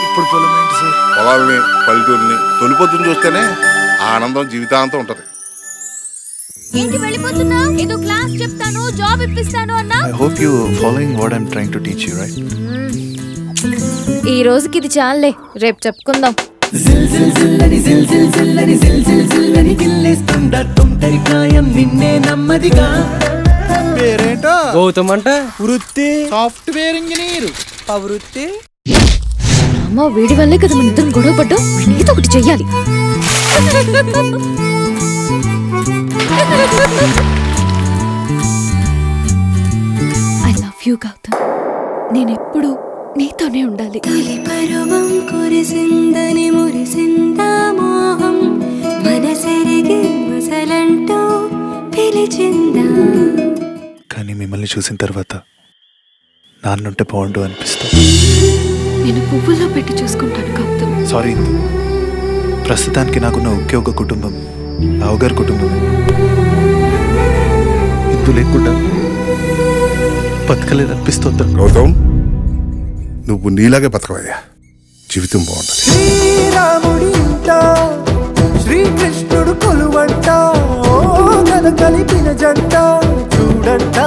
ఇప్పుడు పొలం ఏంటి సార్? పొలాలని పల్లెటూరిని తొలిపొద్దుని చూస్తేనే ఆనందం జీవితాంతం ఉంటది. ఏంటి వెళ్ళిపోతున్నా? ఏదో క్లాస్ చెప్తాను, జాబ్ ఇప్పిస్తాను అన్నా. I hope you following what I'm trying to teach you, right? ఈ రోజుకి ఇది చాలే, రేపు చెప్పుకుందాం. పేరేంటో? గౌతమ్ అంట. వృత్తి సాఫ్ట్వేర్ ఇంజనీర్. వృత్తి అమ్మ, వీడి వల్లే కదా మన ఇద్దరం గొడవ పడ్డాం. ఏదో ఒకటి చెయ్యాలి. I love you Gautham. నేనెప్పుడు నీతోనే ఉండాలి. పరువం కురిసిందని మురిసిందా మోహం మనసెరిగి మసలంటూ పిలిచిందా. కానీ మిమ్మల్ని చూసిన తర్వాత నాన్నుంటే బాగుండు అనిపిస్తా. నేను పువ్వుల్లో పెట్టి చూసుకుంటాను గౌతమ్. సారీ, ప్రస్తుతానికి నాకున్న ఒకే ఒక కుటుంబం రావుగారి కుటుంబం. ఇందు లేకుండా బతకలేదు అనిపిస్తుంది. గౌతమ్, నువ్వు నీలాగే బతకవయ్యా, జీవితం బాగుంటుంది. శ్రీరాముడి ఇంట శ్రీకృష్ణుడు కొలువంట కలిపిన జంట చూడంట.